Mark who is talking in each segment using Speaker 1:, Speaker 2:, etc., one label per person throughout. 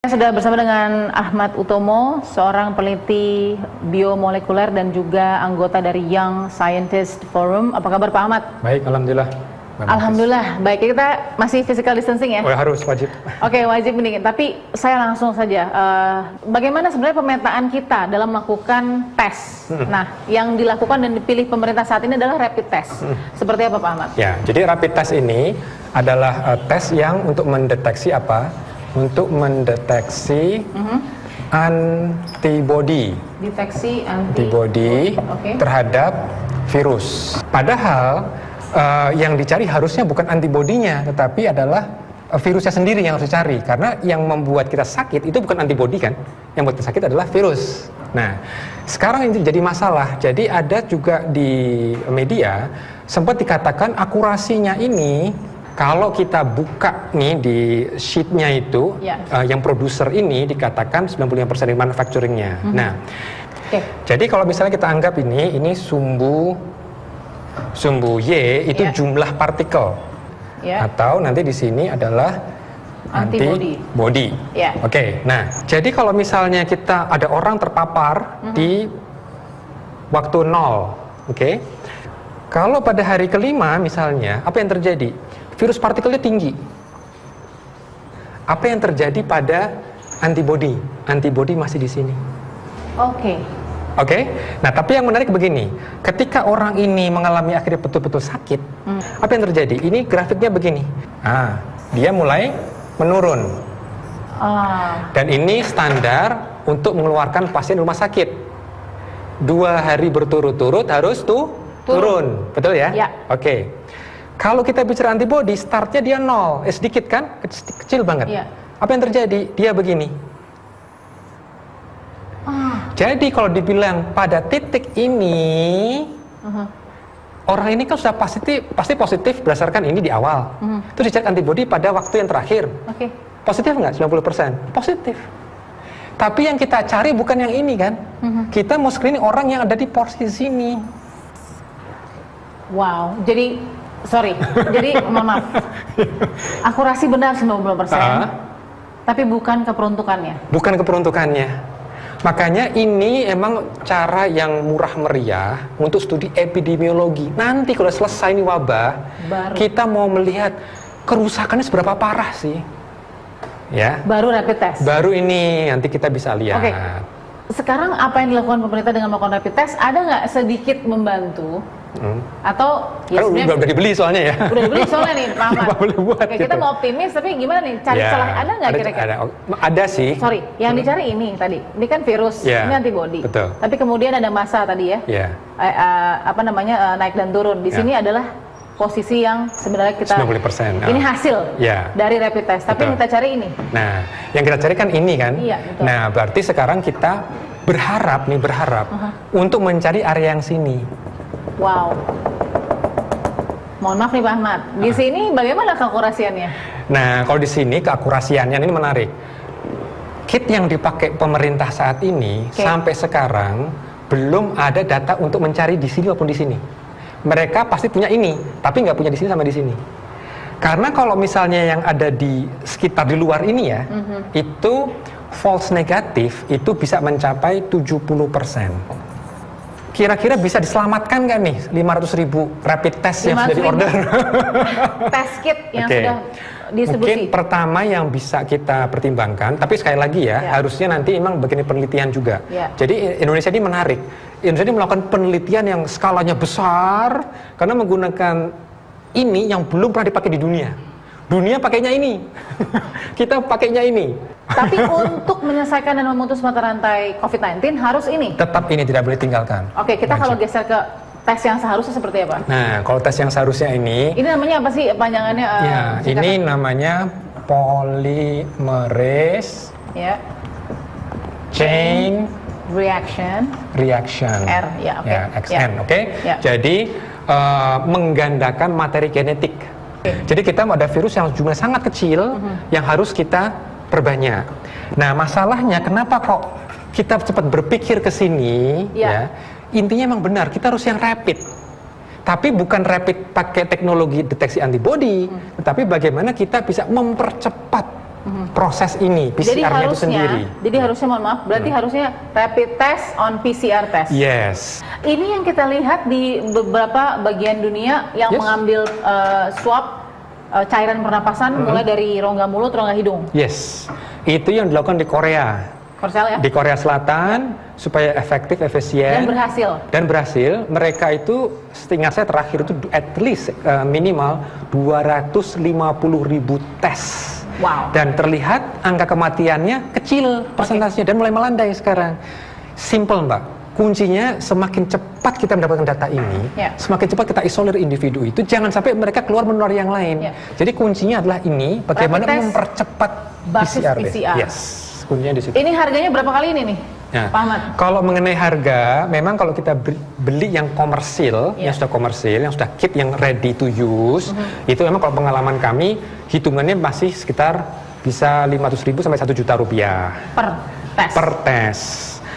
Speaker 1: Saya sudah bersama dengan Ahmad Utomo, seorang peneliti biomolekuler dan juga anggota dari Young Scientist Forum. Apa kabar Pak Ahmad?
Speaker 2: Baik, alhamdulillah.
Speaker 1: Alhamdulillah, baik. Kita masih physical distancing ya?
Speaker 2: Oh, harus, wajib.
Speaker 1: Oke, wajib mendingin. Tapi saya langsung saja, bagaimana sebenarnya pemetaan kita dalam melakukan tes? Nah, yang dilakukan dan dipilih pemerintah saat ini adalah rapid test. Seperti apa Pak Ahmad?
Speaker 2: Ya, jadi rapid test ini adalah tes yang untuk mendeteksi apa? Untuk mendeteksi antibody.
Speaker 1: Deteksi
Speaker 2: Antibody terhadap virus. Padahal yang dicari harusnya bukan antibodinya, tetapi adalah virusnya sendiri yang harus dicari. Karena yang membuat kita sakit itu bukan antibody kan, yang membuat kita sakit adalah virus. Nah, sekarang ini jadi masalah. Jadi ada juga di media sempat dikatakan akurasinya ini, kalau kita buka nih di sheetnya itu, yang produser ini dikatakan 95% dari manufacturingnya. Nah, jadi kalau misalnya kita anggap ini sumbu Y itu jumlah partikel, atau nanti di sini adalah antibody. Oke, nah jadi kalau misalnya kita ada orang terpapar di waktu 0, kalau pada hari kelima misalnya, apa yang terjadi? Virus partikelnya tinggi. Apa yang terjadi pada antibody? Antibody masih di sini. Oke, nah tapi yang menarik begini, ketika orang ini mengalami akhirnya betul-betul sakit, apa yang terjadi? Ini grafiknya begini, dia mulai menurun, dan ini standar untuk mengeluarkan pasien rumah sakit. 2 hari berturut-turut harus turun, betul ya? Oke, kalau kita bicara antibody, startnya dia 0, sedikit kan, kecil banget. Apa yang terjadi? Dia begini. Jadi kalau dibilang pada titik ini orang ini kan sudah pasti positif berdasarkan ini di awal. Terus dicek antibody pada waktu yang terakhir. Positif nggak? 90%? Positif. Tapi yang kita cari bukan yang ini kan. Kita mau screening orang yang ada di posisi sini.
Speaker 1: Wow, jadi jadi maaf. Akurasi benar 90%. Tapi bukan keperuntukannya.
Speaker 2: Bukan keperuntukannya. Makanya ini emang cara yang murah meriah untuk studi epidemiologi. Nanti kalau selesai ini wabah, kita mau melihat kerusakannya seberapa parah sih. Ya. Baru rapid test. Baru ini nanti kita bisa lihat.
Speaker 1: Sekarang apa yang dilakukan pemerintah dengan melakukan rapid test, ada nggak sedikit membantu? Atau
Speaker 2: ya udah dibeli soalnya ya.
Speaker 1: Udah dibeli soalnya nih Pak Ahmad. Kita mau optimis tapi gimana nih, cari celah ada nggak kira-kira?
Speaker 2: Ada sih.
Speaker 1: Yang dicari ini tadi, ini kan virus, ini antibody.
Speaker 2: Betul.
Speaker 1: Tapi kemudian ada massa tadi ya. Naik dan turun. Di sini adalah posisi yang sebenarnya kita
Speaker 2: 90%.
Speaker 1: Ini hasil dari rapid test. Tapi yang kita cari ini.
Speaker 2: Nah, yang kita cari kan ini kan. Nah, berarti sekarang kita berharap untuk mencari area yang sini.
Speaker 1: Wow. Mohon maaf nih Pak Ahmad. Di sini bagaimana keakurasiannya?
Speaker 2: Nah, kalau di sini keakurasiannya ini menarik. Kit yang dipakai pemerintah saat ini sampai sekarang belum ada data untuk mencari di sini maupun di sini. Mereka pasti punya ini, tapi nggak punya di sini sama di sini. Karena kalau misalnya yang ada di sekitar di luar ini ya, itu false negatif itu bisa mencapai 70%. Kira-kira bisa diselamatkan nggak nih 500.000 rapid test yang sudah di-order?
Speaker 1: Test kit yang sudah distribusi.
Speaker 2: Mungkin pertama yang bisa kita pertimbangkan, tapi sekali lagi harusnya nanti memang begini penelitian juga. Jadi Indonesia ini menarik. Indonesia ini melakukan penelitian yang skalanya besar karena menggunakan ini yang belum pernah dipakai di dunia. Dunia pakainya ini, kita pakainya ini.
Speaker 1: Tapi untuk menyelesaikan dan memutus mata rantai COVID-19 harus ini?
Speaker 2: Tetap ini, tidak boleh tinggalkan.
Speaker 1: Kita kalau geser ke tes yang seharusnya seperti apa?
Speaker 2: Nah, kalau tes yang seharusnya ini
Speaker 1: namanya apa sih panjangannya?
Speaker 2: Ini namanya polymerase chain reaction. XN, Jadi menggandakan materi genetik. Jadi kita ada virus yang jumlahnya sangat kecil yang harus kita perbanyak. Nah, masalahnya kenapa kok kita cepat berpikir ke sini intinya memang benar, kita harus yang rapid. Tapi bukan rapid pakai teknologi deteksi antibody, tetapi bagaimana kita bisa mempercepat proses ini PCR-nya itu sendiri.
Speaker 1: Jadi harusnya, mohon maaf, berarti harusnya rapid test on PCR test.
Speaker 2: Yes.
Speaker 1: Ini yang kita lihat di beberapa bagian dunia yang mengambil swab cairan pernapasan mulai dari rongga mulut, rongga hidung.
Speaker 2: Yes. Itu yang dilakukan di Korea.
Speaker 1: Korsel ya?
Speaker 2: Di Korea Selatan supaya efektif, efisien dan berhasil. Mereka itu seingat saya terakhir itu at least minimal 250.000 tes.
Speaker 1: Wow.
Speaker 2: Dan terlihat angka kematiannya kecil persentasenya dan mulai melandai sekarang. Simple, Mbak. Kuncinya semakin cepat kita mendapatkan data ini, semakin cepat kita isolir individu itu, jangan sampai mereka keluar menular yang lain. Jadi kuncinya adalah ini, bagaimana mempercepat PCR. Yes. Kuncinya di situ.
Speaker 1: Ini harganya berapa kali ini nih, Pak Ahmad?
Speaker 2: Kalau mengenai harga, memang kalau kita beli yang komersil, yang sudah komersil, yang sudah kit, yang ready to use, itu memang kalau pengalaman kami, hitungannya masih sekitar bisa 500.000 sampai 1 juta rupiah. Per tes.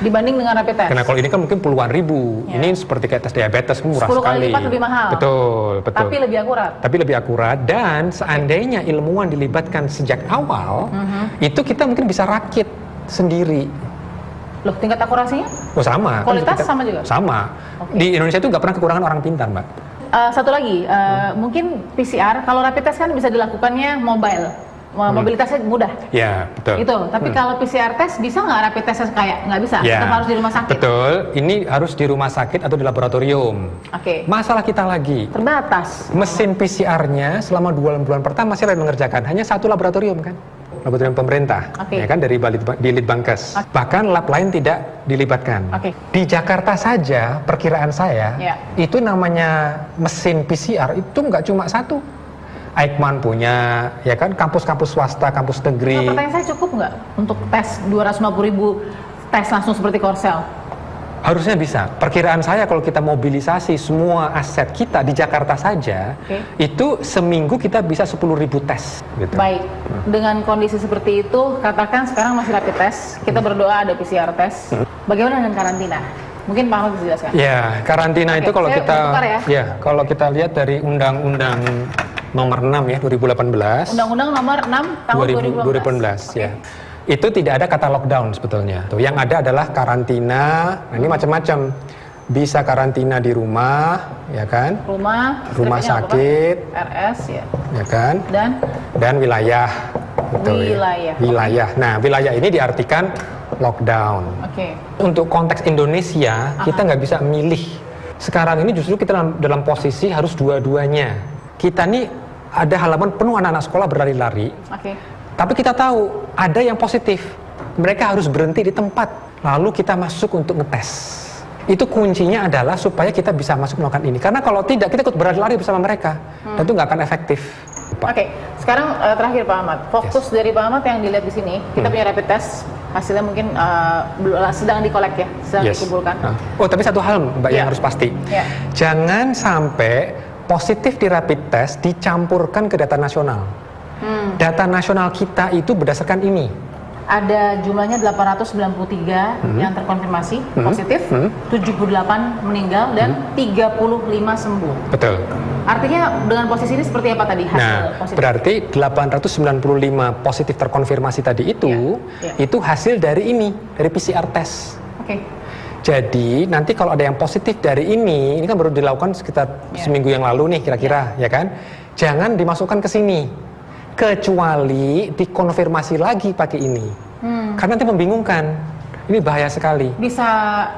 Speaker 1: Dibanding dengan rapid test?
Speaker 2: Karena kalau ini kan mungkin puluhan ribu. Ini seperti kayak tes diabetes, murah
Speaker 1: 10
Speaker 2: sekali.
Speaker 1: 10 kali lipat lebih mahal.
Speaker 2: Betul.
Speaker 1: Tapi lebih akurat.
Speaker 2: Tapi lebih akurat, dan seandainya ilmuwan dilibatkan sejak awal, itu kita mungkin bisa rakit sendiri.
Speaker 1: Loh, tingkat akurasinya?
Speaker 2: Oh, sama.
Speaker 1: Kualitas sama juga?
Speaker 2: Sama. Di Indonesia itu nggak pernah kekurangan orang pintar, Mbak.
Speaker 1: Satu lagi, mungkin PCR, kalau rapid test kan bisa dilakukannya mobile. Mobilitasnya mudah.
Speaker 2: Ya, betul.
Speaker 1: Itu. Tapi kalau PCR test bisa nggak rapid testnya kayak nggak bisa? Tetap harus di rumah sakit.
Speaker 2: Betul. Ini harus di rumah sakit atau di laboratorium. Masalah kita lagi
Speaker 1: terbatas.
Speaker 2: Mesin PCR-nya selama 2 bulan pertama saya mengerjakan hanya 1 laboratorium kan. Laboratorium pemerintah, ya kan, dari di Litbangkes. Bahkan lab lain tidak dilibatkan. Di Jakarta saja perkiraan saya itu namanya mesin PCR itu nggak cuma 1. Aikman punya, ya kan, kampus-kampus swasta, kampus negeri.
Speaker 1: Pertanyaan saya, cukup nggak untuk tes 250.000 tes langsung seperti Korsel?
Speaker 2: Harusnya bisa. Perkiraan saya kalau kita mobilisasi semua aset kita di Jakarta saja, itu seminggu kita bisa 10.000 tes. Gitu.
Speaker 1: Baik, dengan kondisi seperti itu, katakan sekarang masih rapid test, kita berdoa ada PCR test. Bagaimana dengan karantina? Mungkin Pak Ahmad bisa jelaskan.
Speaker 2: Ya, karantina itu kalau kalau kita lihat dari Undang-Undang Nomor 6 ya, 2018.
Speaker 1: Undang-Undang Nomor 6 tahun 2018.
Speaker 2: Ya. Itu tidak ada kata lockdown sebetulnya. Tuh, yang ada adalah karantina. Nah, ini macam-macam. Bisa karantina di rumah, ya kan? Rumah sakit,
Speaker 1: RS
Speaker 2: ya kan? Dan wilayah. Betul, wilayah. Nah, wilayah ini diartikan lockdown. Untuk konteks Indonesia, kita nggak bisa milih. Sekarang ini justru kita dalam posisi harus dua-duanya. Kita nih ada halaman penuh anak-anak sekolah berlari-lari. Tapi kita tahu ada yang positif. Mereka harus berhenti di tempat. Lalu kita masuk untuk ngetes. Itu kuncinya adalah supaya kita bisa masuk melakukan ini. Karena kalau tidak, kita ikut berlari-lari bersama mereka. Dan itu nggak akan efektif.
Speaker 1: Sekarang terakhir Pak Ahmad. Fokus dari Pak Ahmad yang dilihat di sini, kita punya rapid test. Hasilnya mungkin sedang dikolek ya, sedang dikumpulkan.
Speaker 2: Oh, tapi satu hal Mbak yang harus pasti. Jangan sampai positif di rapid test dicampurkan ke data nasional. Data nasional kita itu berdasarkan ini.
Speaker 1: Ada jumlahnya 893 yang terkonfirmasi positif, 78 meninggal dan 35 sembuh.
Speaker 2: Betul.
Speaker 1: Artinya dengan posisi ini seperti apa tadi hasil positif?
Speaker 2: Berarti 895 positif terkonfirmasi tadi itu hasil dari ini, dari PCR test. Jadi nanti kalau ada yang positif dari ini kan baru dilakukan sekitar seminggu yang lalu nih kira-kira, ya kan? Jangan dimasukkan ke sini, kecuali dikonfirmasi lagi pakai ini, karena nanti membingungkan. Ini bahaya sekali. Bisa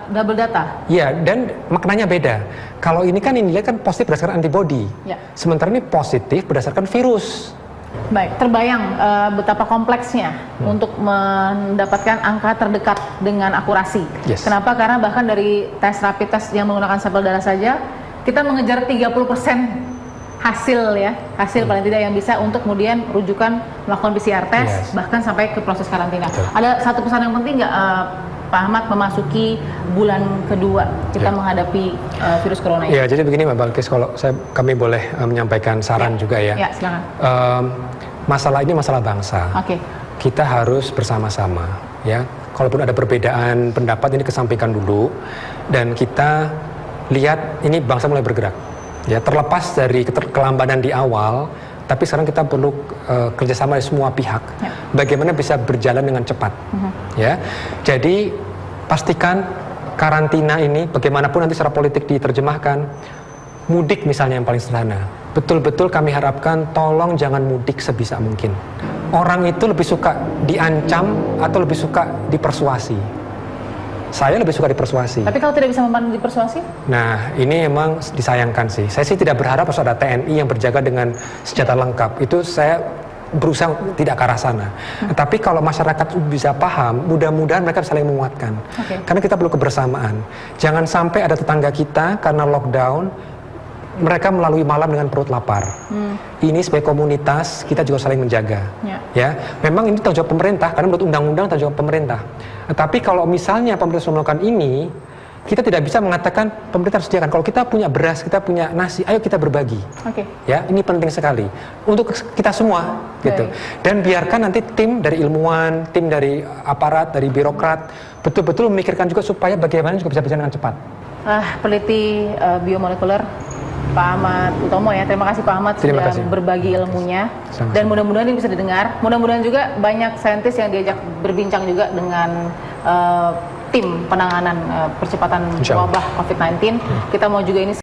Speaker 1: double data?
Speaker 2: Iya, dan maknanya beda. Kalau ini kan kan positif berdasarkan antibody, sementara ini positif berdasarkan virus.
Speaker 1: Baik, terbayang betapa kompleksnya untuk mendapatkan angka terdekat dengan akurasi. Kenapa? Karena bahkan dari tes rapid test yang menggunakan sampel darah saja, kita mengejar 30% hasil paling tidak yang bisa untuk kemudian rujukan melakukan PCR test, bahkan sampai ke proses karantina. Ada satu pesan yang penting nggak Pak Ahmad memasuki bulan kedua kita menghadapi virus corona ini?
Speaker 2: Ya, jadi begini Mbak Balkis, kalau kami boleh menyampaikan saran juga ya.
Speaker 1: Ya, silakan.
Speaker 2: Masalah ini masalah bangsa. Kita harus bersama-sama, ya. Kalaupun ada perbedaan pendapat ini kesampingkan dulu, dan kita lihat ini bangsa mulai bergerak. Ya, terlepas dari kelambanan di awal, tapi sekarang kita perlu kerjasama dari semua pihak. Bagaimana bisa berjalan dengan cepat. Ya, jadi pastikan karantina ini, bagaimanapun nanti secara politik diterjemahkan, mudik misalnya yang paling sederhana. Betul-betul kami harapkan tolong jangan mudik sebisa mungkin. Orang itu lebih suka diancam atau lebih suka dipersuasi. Saya lebih suka dipersuasi.
Speaker 1: Tapi kalau tidak bisa memandu dipersuasi?
Speaker 2: Nah, ini memang disayangkan sih. Saya sih tidak berharap harus ada TNI yang berjaga dengan senjata lengkap. Itu saya berusaha tidak ke arah sana. Tapi kalau masyarakat bisa paham, mudah-mudahan mereka saling menguatkan. Karena kita perlu kebersamaan. Jangan sampai ada tetangga kita karena lockdown, mereka melalui malam dengan perut lapar. Ini sebagai komunitas kita juga saling menjaga. Ya, memang ini tanggung jawab pemerintah karena menurut undang-undang tanggung jawab pemerintah. Tapi kalau misalnya pemerintah sudah melakukan ini, kita tidak bisa mengatakan pemerintah harus sediakan. Kalau kita punya beras, kita punya nasi, ayo kita berbagi. Ya, ini penting sekali untuk kita semua, gitu. Dan biarkan nanti tim dari ilmuwan, tim dari aparat, dari birokrat, betul-betul memikirkan juga supaya bagaimana juga bisa berjalan dengan cepat.
Speaker 1: Peneliti biomolekuler Pak Ahmad Utomo ya, terima kasih Pak Ahmad sudah berbagi ilmunya. Dan mudah-mudahan ini bisa didengar. Mudah-mudahan juga banyak saintis yang diajak berbincang juga dengan tim penanganan percepatan wabah COVID-19. Kita mau juga ini